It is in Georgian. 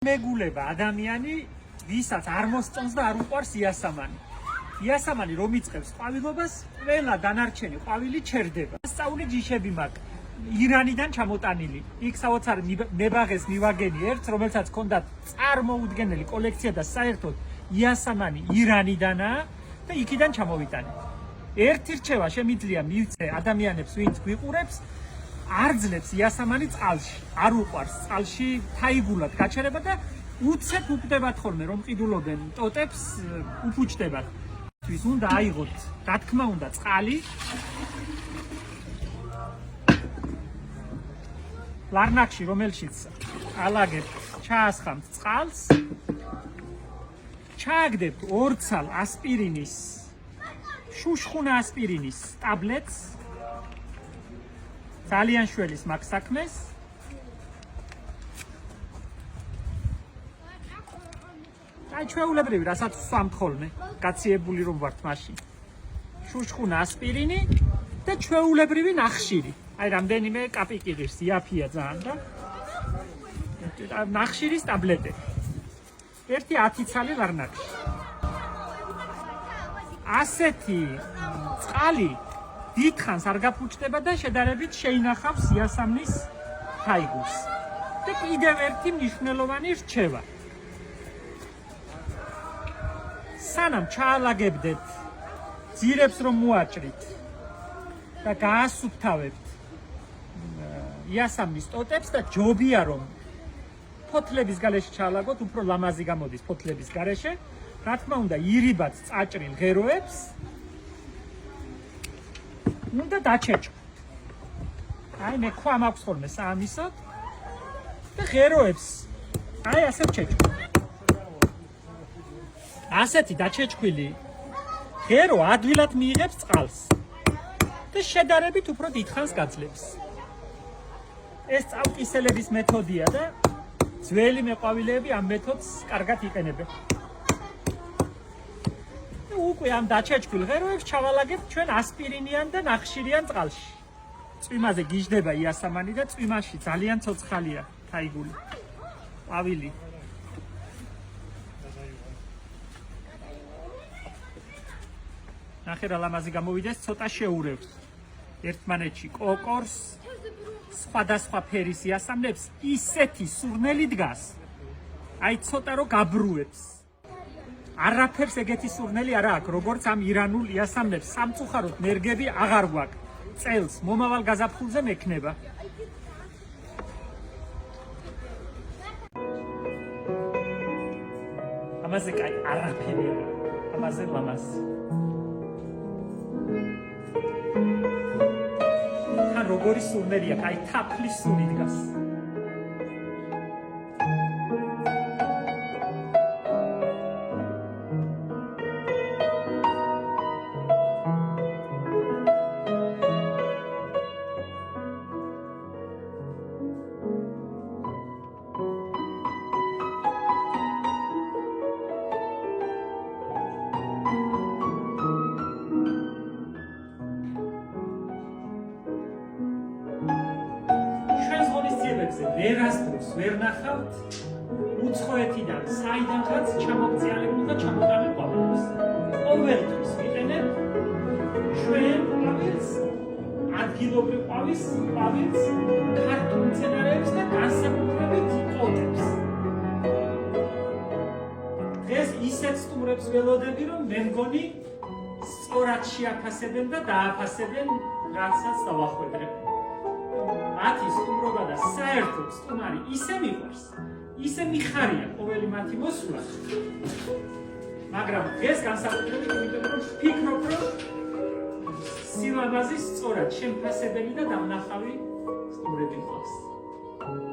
მეგულება ადამიანი, ვისაც არ მოსწონს და არ უყვარს იასამანი. იასამანი რომ იწყებს ყვავილობას, ყველა დანარჩენი ყვავილი ჩერდება. სწავლი ჯიშები მაქვს. ირანიდან ჩამოტანილი. იქ საოცარ მებაღეს მივაგენი ერთს, რომელსაც ჰქონდა წარმოუდგენელი კოლექცია და საერთოდ იასამანი ირანიდანაა და იქიდან ჩამოვიტანე. ერთი რჩევა შემიძლია მივცე ადამიანებს, ვინც გვიყურებს, არ ძლებს იასამანი წყალში, არ უყვარს წყალში თაიგულად გაჩერება და უცებ უკვდებათ ხოლმე რომ ყიდულობენ ტოტებს, უფუჭდებათ. თვის უნდა აიღოთ, რა თქმა უნდა, წყალი. ლარნაკში, რომელშიც ალაგებთ, ჩაასხამთ წყალს, ჩააგდებთ 2 ცალ ასპირინის, შუშხუნა ასპირინის ტაბლეტს. ძალიან შველის მაგ საქმეს. აი ჩვეულებრივი, რასაც ვსვამთ ხოლმე, გაციებული რომ ვართ მაშინ. შუშხუნა ასპირინი და ჩვეულებრივი ნახშირი. აი რამდენიმე კაპიკი ღირს, იაფია ძალიან და ნახშირის ტაბლეტები. ერთი 10 ცალი ლარნაკში. ასეთი წყალი დიდხანს არ გაფუჭდება და შედარებით შეინახავს იასამნის თაიგულს. და კიდევ ერთი მნიშვნელოვანი რჩევა. სანამ ჩაალაგებდეთ ძირებს რომ მოაჭრით და გაასუფთავებთ იასამნის ტოტებს და ჯობია რომ ფოთლების გარეშე ჩაალაგოთ, უფრო ლამაზი გამოდის ფოთლების გარეშე. რა თქმა უნდა, ირიბად წაჭრილ ღეროებს უნდა დაჩეჭვთ. აი მე ქვა მაქვს ხოლმე საამისოდ და ღეროებს აი ასე ვჩეჭვ. ასეთი დაჩეჭქვილი ღერო ადვილად მიიღებს წყალს და შედარებით უფრო დიდხანს გაძლებს. ეს წავკისელების მეთოდია და ძველი მეყვავილეები ამ მეთოდს კარგად იყენებენ. უკვე ამ დაჩეჭქვილ ღეროებს ჩავალაგებთ ჩვენ ასპირინიან და ნახშირიან წყალში. წვიმაზე გიждდება იასამანი და წვიმაში ძალიან ცოცხალია თაიგული. ყვავილი. ნახე რა ლამაზი გამოვიდეს, ცოტა შეურევს. ერთმანეთში კოკორს, სხვადასხვა ფერის იასამნებს ისეთი სურნელი დგას. აი ცოტა რო გაბრუებს. არაფერს ეგეთი სურნელი არა აქვს, როგორც ამ ირანულ იასამნებს. სამწუხაროდ ნერგები აღარ გვაქვს. წელს მომავალ გაზაფხულზე მექნება. ამაზე კაი არაფერი არა. ამაზე ლამაზი. თან როგორი სურნელია, კაი თაფლის სუნი დგას. ვერასდროს ვერ ნახავთ უცხოეთიდან საიდანღაც ჩამოგწიალებულ და ჩამოტანილ ყვავილებს. ყოველთვის ვიყენებთ ჩვენ ყვავილს, ადგილობრივ ყვავილს, ქართულ მცენარეებს და განსაკუთრებით ტოტებს. დღეს ისეთ სტუმრებს ველოდები, რომ მე მგონი სწორად შეაფასებენ და დააფასებენ, რაცაც დავახვედრებ. მათი სტუმრობა და საერთოდ სტუმარი ისე მიყვარს, ისე მიხარია ყოველი მათი მოსვლა. მაგრამ დღეს განსაკუთრებით იმიტომ რომ ვფიქრობ, რომ სილამაზის სწორად შემფასებელი და დამნახავი სტუმრები გვაქვს.